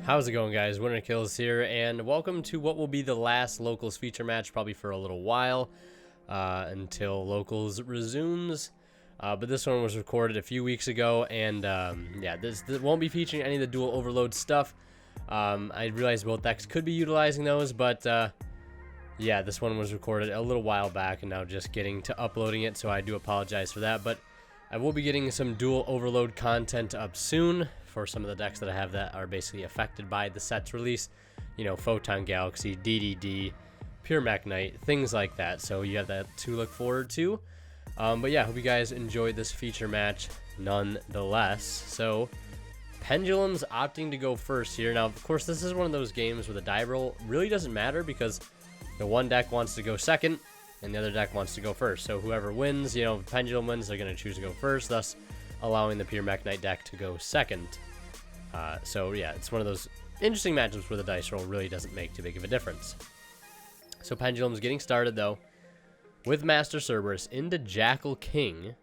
How's it going, guys? Winner Kills here, and welcome to what will be the last Locals feature match, probably for a little while, until Locals resumes. But this one was recorded a few weeks ago, and yeah, this won't be featuring any of the dual overload stuff. I realized both decks could be utilizing those, but yeah, this one was recorded a little while back, and now just getting to uploading it, so I do apologize for that. But I will be getting some dual overload content up soon for some of the decks that I have that are basically affected by the set's release. You know, Photon Galaxy, DDD, Pure Mech Knight, things like that. So you have that to look forward to. But yeah, hope you guys enjoyed this feature match nonetheless. So Pendulum's opting to go first here. Now, of course, this is one of those games where the die roll really doesn't matter because the one deck wants to go second and the other deck wants to go first. So whoever wins, you know, if Pendulum wins, they're going to choose to go first, thus allowing the Pure Mech Knight deck to go second. So yeah, it's one of those interesting matchups where the dice roll really doesn't make too big of a difference. So Pendulum's getting started, though, with Master Cerberus into Jackal King.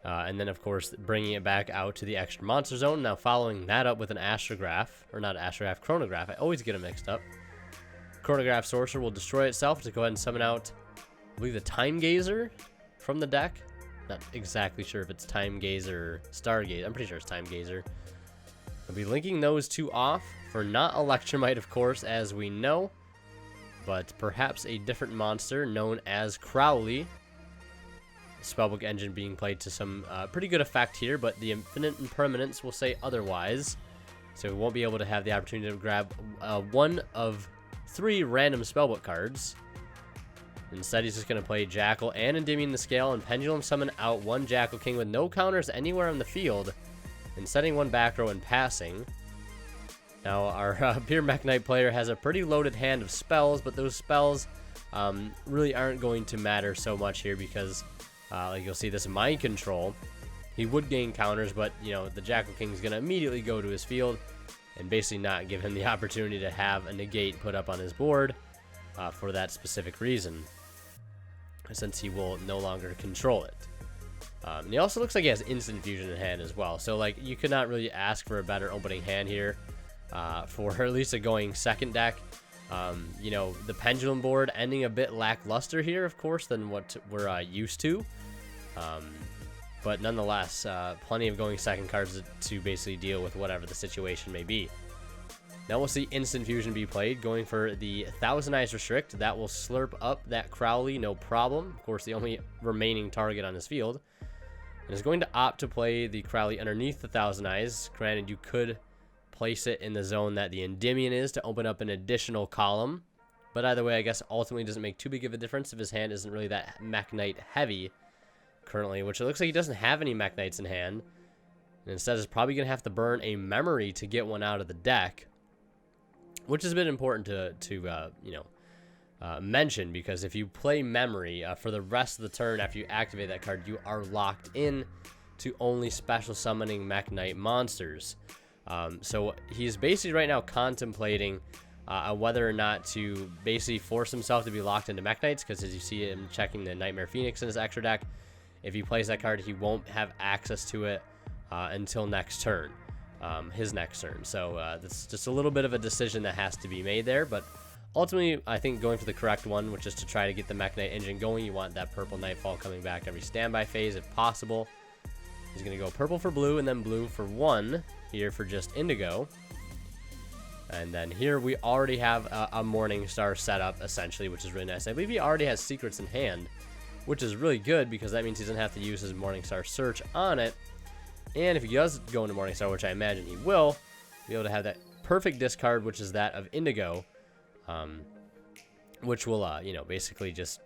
And then, of course, bringing it back out to the extra monster zone. Now following that up with an Astrograph, or not Astrograph, Chronograph. I always get them mixed up. Chronograph Sorcerer will destroy itself to go ahead and summon out, I believe, the Time Gazer from the deck. Not exactly sure if it's Time Gazer or Stargazer. I'm pretty sure it's Time Gazer. I'll be linking those two off for not Electromite, of course, as we know, but perhaps a different monster known as Crowley. Spellbook Engine being played to some pretty good effect here, but the Infinite Impermanence will say otherwise. So we won't be able to have the opportunity to grab one of 3 random Spellbook cards. Instead, he's just going to play Jackal and Endymion the Scale and Pendulum summon out one Jackal King with no counters anywhere on the field and setting one back row and passing. Now, our Pure Mech Knight player has a pretty loaded hand of spells, but those spells really aren't going to matter so much here because, like you'll see, this Mind Control, he would gain counters, but, you know, the Jackal King is going to immediately go to his field and basically not give him the opportunity to have a negate put up on his board for that specific reason, since he will no longer control it. And he also looks like he has instant fusion in hand as well, so like you could not really ask for a better opening hand here for at least a going second deck. You know, the Pendulum board ending a bit lackluster here, of course, than what we're used to, but nonetheless, plenty of going second cards to basically deal with whatever the situation may be. Now we'll see Instant Fusion be played, going for the Thousand Eyes Restrict. That will slurp up that Crowley, no problem. Of course, the only remaining target on his field. And is going to opt to play the Crowley underneath the Thousand Eyes. Granted, you could place it in the zone that the Endymion is to open up an additional column. But either way, I guess ultimately doesn't make too big of a difference if his hand isn't really that Mech Knight heavy currently, which it looks like he doesn't have any Mech Knights in hand. And instead is probably going to have to burn a memory to get one out of the deck, which is a bit important to you know, mention, because if you play memory for the rest of the turn after you activate that card, you are locked in to only special summoning Mech Knight monsters. So he's basically right now contemplating whether or not to basically force himself to be locked into Mech Knights, because as you see him checking the Nightmare Phoenix in his extra deck, if he plays that card, he won't have access to it until next turn. His next turn. So that's just a little bit of a decision that has to be made there, but ultimately I think going for the correct one, which is to try to get the Mech Knight engine going. You want that purple Nightfall coming back every standby phase if possible. He's going to go purple for blue and then blue for 1 here for just indigo. And then here we already have a Morning Star setup essentially, which is really nice. I believe he already has secrets in hand, which is really good because that means he doesn't have to use his Morning Star search on it. And if he does go into Morningstar, which I imagine he will, be able to have that perfect discard, which is that of Indigo, which will, you know, basically just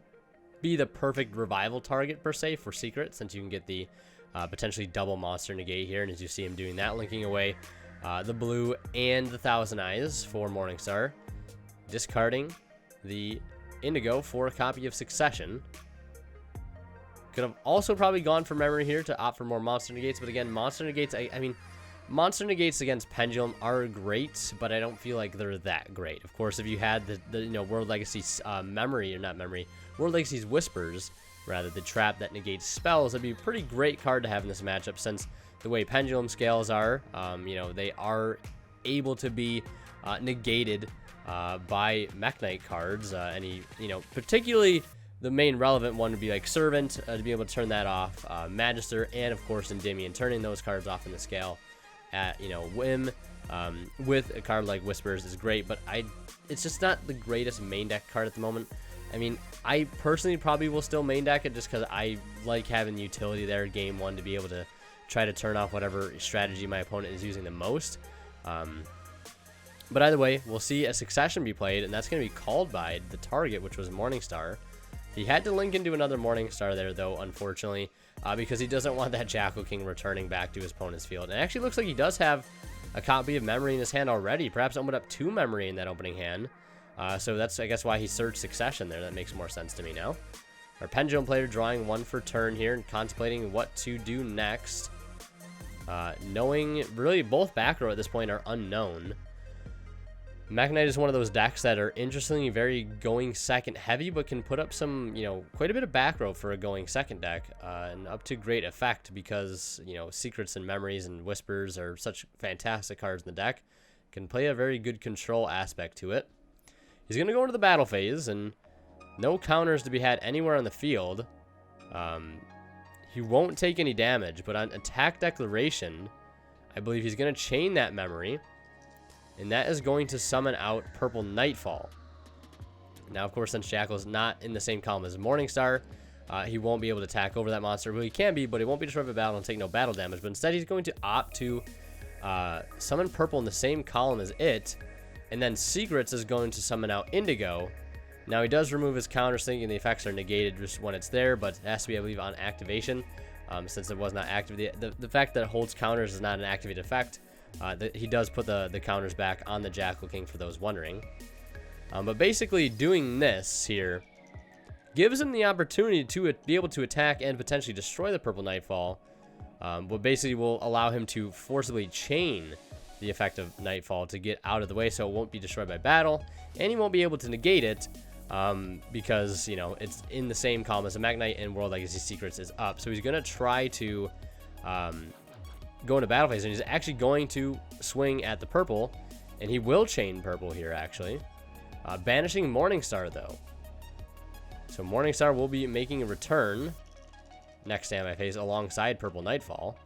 be the perfect revival target, per se, for Secret, since you can get the potentially double monster negate here. And as you see him doing that, linking away the blue and the Thousand Eyes for Morningstar, discarding the Indigo for a copy of Succession. Could have also probably gone for memory here to opt for more monster negates, but again, monster negates, I mean, monster negates against Pendulum are great, but I don't feel like they're that great. Of course, if you had the you know, World Legacy's memory, or not memory, World Legacy's Whispers, rather, the trap that negates spells, that'd be a pretty great card to have in this matchup, since the way Pendulum scales are, you know, they are able to be negated by Mech Knight cards. Any, you know, particularly the main relevant one would be like Servant, to be able to turn that off, Magister, and of course Endymion, turning those cards off in the scale at, you know, whim. With a card like Whispers is great, but it's just not the greatest main deck card at the moment. I mean, I personally probably will still main deck it just because I like having utility there game one to be able to try to turn off whatever strategy my opponent is using the most. But either way, we'll see a Succession be played, and that's going to be called by the target, which was Morningstar. He had to link into another Morningstar there, though, unfortunately, because he doesn't want that Jackal King returning back to his opponent's field. And it actually looks like he does have a copy of Memory in his hand already. Perhaps opened up 2 Memory in that opening hand. So that's, I guess, why he searched Succession there. That makes more sense to me now. Our Pendulum player drawing 1 for turn here and contemplating what to do next. Knowing really both back row at this point are unknown. Mech Knight is one of those decks that are interestingly very going second heavy, but can put up some, you know, quite a bit of back row for a going second deck, and up to great effect because, you know, Secrets and Memories and Whispers are such fantastic cards in the deck. Can play a very good control aspect to it. He's going to go into the battle phase, and no counters to be had anywhere on the field. He won't take any damage, but on attack declaration, I believe he's going to chain that Memory, and that is going to summon out Purple Nightfall. Now, of course, since Jackal's not in the same column as Morningstar, he won't be able to attack over that monster. Well, he can be, but he won't be destroyed by battle and take no battle damage. But instead, he's going to opt to summon Purple in the same column as it, and then Secrets is going to summon out Indigo. Now, he does remove his counters, thinking the effects are negated just when it's there, but it has to be, I believe, on activation, since it was not active. The fact that it holds counters is not an activated effect. He does put the counters back on the Jackal King for those wondering. But basically doing this here gives him the opportunity to be able to attack and potentially destroy the Purple Nightfall. But basically will allow him to forcibly chain the effect of Nightfall to get out of the way so it won't be destroyed by battle. And he won't be able to negate it because, you know, it's in the same column as the Mech Knight and World Legacy Secrets is up. So he's going to try to go into battle phase, and he's actually going to swing at the Purple, and he will chain Purple here, actually. Banishing Morningstar, though. So Morningstar will be making a return next standby phase alongside Purple Nightfall.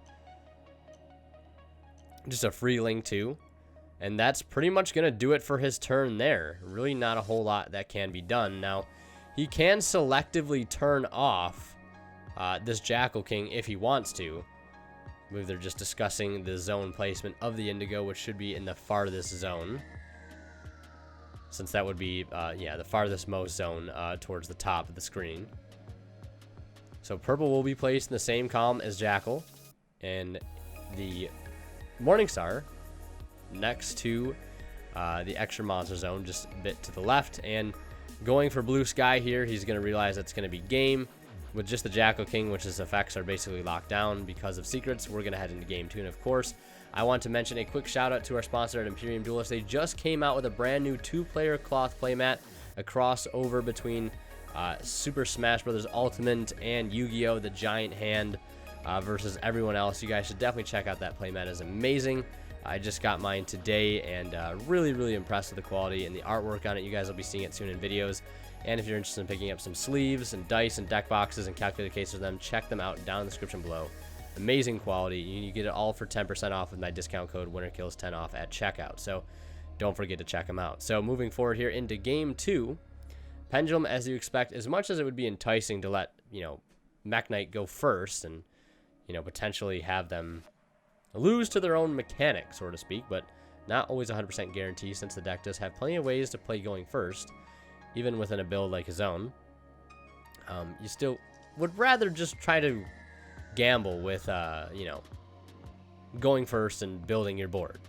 Just a free link, too. And that's pretty much going to do it for his turn there. Really not a whole lot that can be done. Now, he can selectively turn off this Jackal King if he wants to. I believe they're just discussing the zone placement of the Indigo, which should be in the farthest zone. Since that would be, yeah, the farthest most zone towards the top of the screen. So Purple will be placed in the same column as Jackal. And the Morningstar next to the extra monster zone, just a bit to the left. And going for Blue Sky here, he's going to realize it's going to be game. With just the Jackal King, which his effects are basically locked down because of Secrets, we're going to head into game 2. And of course, I want to mention a quick shout out to our sponsor at Imperium Duelist. They just came out with a brand new 2-player cloth playmat, a crossover between Super Smash Bros. Ultimate and Yu-Gi-Oh! The Giant Hand versus everyone else. You guys should definitely check out that playmat. It's amazing. I just got mine today and really, really impressed with the quality and the artwork on it. You guys will be seeing it soon in videos. And if you're interested in picking up some sleeves and dice and deck boxes and calculator cases for them, check them out down in the description below. Amazing quality. You get it all for 10% off with my discount code WinnerKills10 off at checkout. So don't forget to check them out. So moving forward here into game 2, Pendulum, as you expect, as much as it would be enticing to let, you know, Mech Knight go first and, you know, potentially have them lose to their own mechanic, so to speak, but not always 100% guarantee since the deck does have plenty of ways to play going first. Even within a build like his own, you still would rather just try to gamble with, you know, going first and building your board.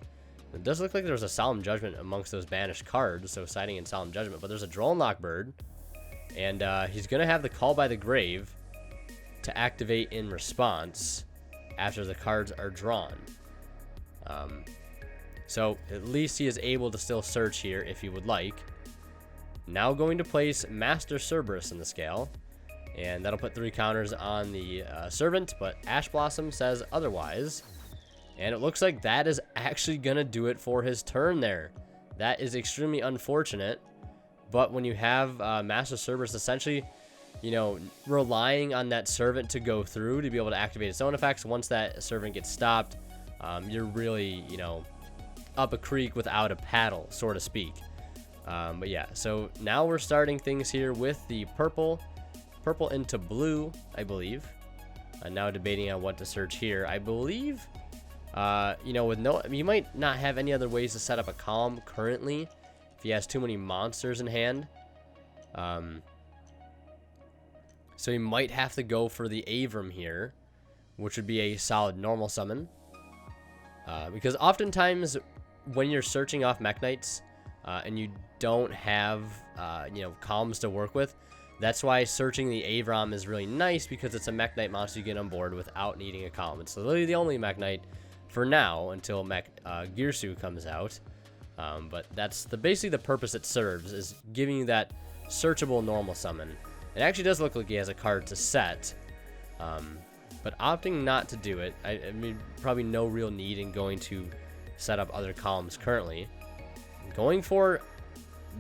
It does look like there's a Solemn Judgment amongst those banished cards, so siding in Solemn Judgment, but there's a Droll and Lock Bird, and he's going to have the Call by the Grave to activate in response after the cards are drawn. So at least he is able to still search here if he would like. Now going to place Master Cerberus in the scale. And that'll put 3 counters on the Servant, but Ash Blossom says otherwise. And it looks like that is actually going to do it for his turn there. That is extremely unfortunate. But when you have Master Cerberus essentially, you know, relying on that Servant to go through to be able to activate its own effects, once that Servant gets stopped, you're really, you know, up a creek without a paddle, so to speak. But yeah, so now we're starting things here with the purple into blue, I believe. Now debating on what to search here. I believe, you know, with no, you might not have any other ways to set up a column currently if he has too many monsters in hand. So he might have to go for the Avram here, which would be a solid normal summon. Because oftentimes when you're searching off Mech Knights and you don't have, you know, columns to work with, that's why searching the Avram is really nice, because it's a Mech Knight monster you get on board without needing a column. It's literally the only Mech Knight for now until Girsu comes out. But that's basically the purpose it serves, is giving you that searchable normal summon. It actually does look like he has a card to set, but opting not to do it, I mean, probably no real need in going to set up other columns currently. Going for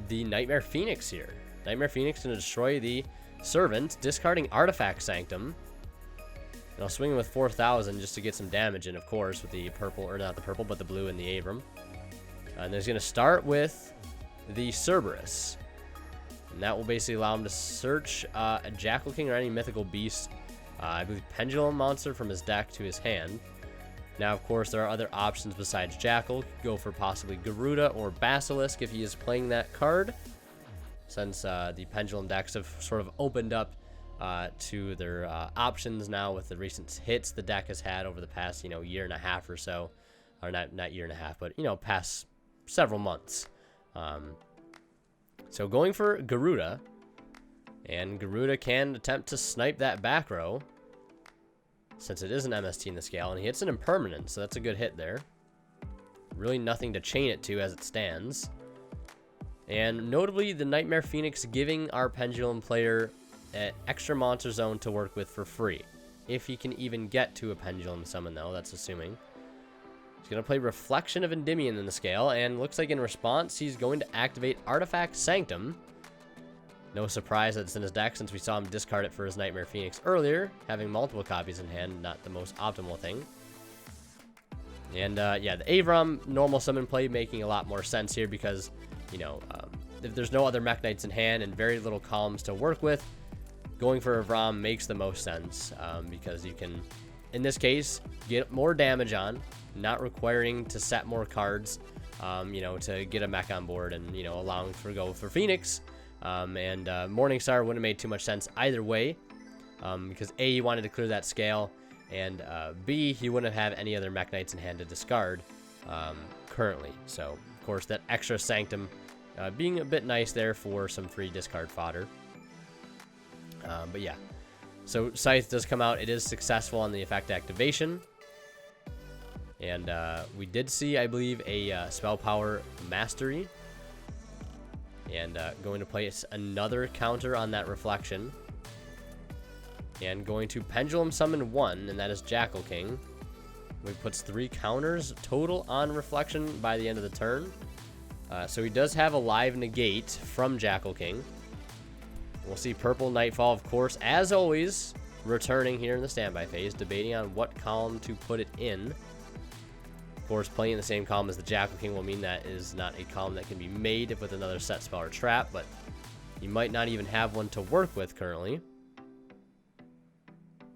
the Nightmare Phoenix here. Nightmare Phoenix going to destroy the Servant, discarding Artifact Sanctum. And I'll swing him with 4,000 just to get some damage in, of course, with the purple, or not the purple, but the blue and the Avram. And he's going to start with the Cerberus. And that will basically allow him to search a Jackal King or any mythical beast, I believe Pendulum monster, from his deck to his hand. Now, of course, there are other options besides Jackal. Go for possibly Garuda or Basilisk if he is playing that card, since the Pendulum decks have sort of opened up to their options now with the recent hits the deck has had over the past, you know, year and a half or so. Or not year and a half, but, you know, past several months. So going for Garuda, and Garuda can attempt to snipe that back row, since it is an MST in the scale, and he hits an impermanent, so that's a good hit there. Really nothing to chain it to as it stands. And notably, the Nightmare Phoenix giving our Pendulum player an extra monster zone to work with for free. If he can even get to a Pendulum summon, though, that's assuming. He's going to play Reflection of Endymion in the scale, and looks like in response, he's going to activate Artifact Sanctum. No surprise that it's in his deck, since we saw him discard it for his Nightmare Phoenix earlier. Having multiple copies in hand, not the most optimal thing. And yeah, the Avram normal summon play making a lot more sense here, because, you know, if there's no other Mech Knights in hand and very little columns to work with, going for Avram makes the most sense, because you can, in this case, get more damage on, not requiring to set more cards, you know, to get a mech on board, and, you know, allowing for go for Phoenix. And Morningstar wouldn't have made too much sense either way, because A, he wanted to clear that scale, and B, he wouldn't have any other Mech Knights in hand to discard currently. So, of course, that extra Sanctum being a bit nice there for some free discard fodder. But yeah, so Scythe does come out. It is successful on the effect activation. And we did see, I believe, a Spell Power Mastery. And going to place another counter on that Reflection. And going to Pendulum Summon 1, and that is Jackal King. Which puts 3 counters total on Reflection by the end of the turn. So he does have a live negate from Jackal King. We'll see Purple Nightfall, of course, as always, returning here in the standby phase, debating on what column to put it in. Of course, playing in the same column as the Jackal King will mean that is not a column that can be made with another set spell or trap, but you might not even have one to work with currently.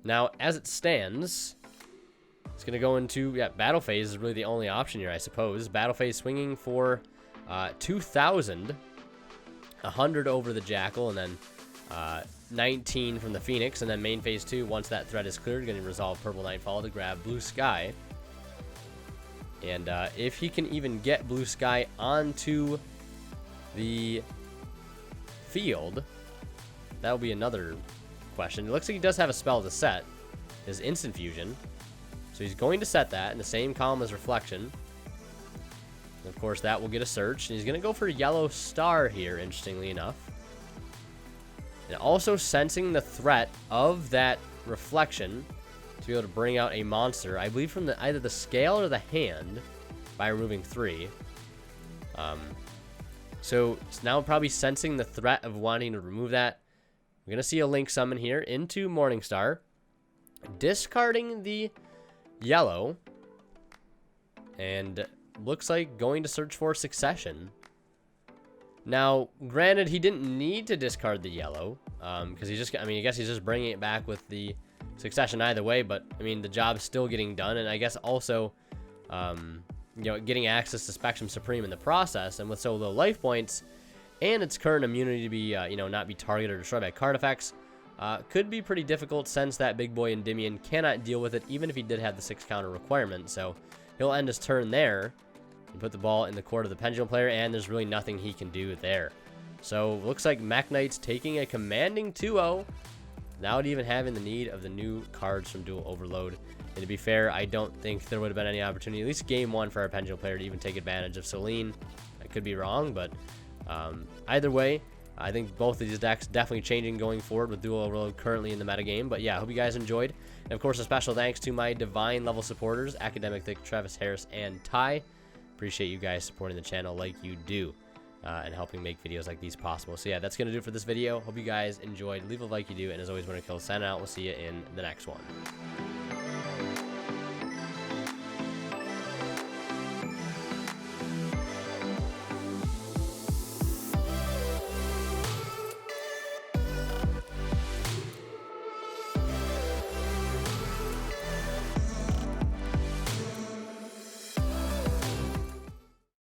Now, as it stands, it's going to go into, yeah, Battle Phase is really the only option here, I suppose. Battle Phase swinging for 2,000, 100 over the Jackal, and then 19 from the Phoenix, and then main phase 2, once that threat is cleared, going to resolve Purple Nightfall to grab Blue Sky. And if he can even get Blue Sky onto the field, that will be another question. It looks like he does have a spell to set, his Instant Fusion. So he's going to set that in the same column as Reflection. And of course, that will get a search. And he's going to go for Yellow Star here, interestingly enough. And also sensing the threat of that reflection to be able to bring out a monster, I believe from either the scale or the hand, by removing 3. So it's now probably sensing the threat of wanting to remove that. We're going to see a Link summon here into Morningstar, discarding the yellow, and looks like going to search for Succession. Now, granted, he didn't need to discard the yellow, because he just, I mean, I guess he's just bringing it back with the Succession either way, but, I mean, the job's still getting done, and I guess also, you know, getting access to Spectrum Supreme in the process, and with so low life points, and its current immunity to be, you know, not be targeted or destroyed by card effects, could be pretty difficult since that big boy Endymion cannot deal with it, even if he did have the 6 counter requirement, so he'll end his turn there, and put the ball in the court of the Pendulum player, and there's really nothing he can do there. So, looks like Mech Knight's taking a commanding 2-0, without even having the need of the new cards from Dual Overload. And to be fair, I don't think there would have been any opportunity, at least game 1, for our Pendulum player to even take advantage of Celine. I could be wrong, but either way, I think both of these decks definitely changing going forward with Dual Overload currently in the metagame. But yeah, I hope you guys enjoyed. And of course, a special thanks to my Divine level supporters, Academic Thick, Travis Harris, and Ty. Appreciate you guys supporting the channel like you do. And helping make videos like these possible. So yeah, that's going to do it for this video. Hope you guys enjoyed. Leave a like you do. And as always, Winner Kills, signing out. We'll see you in the next one.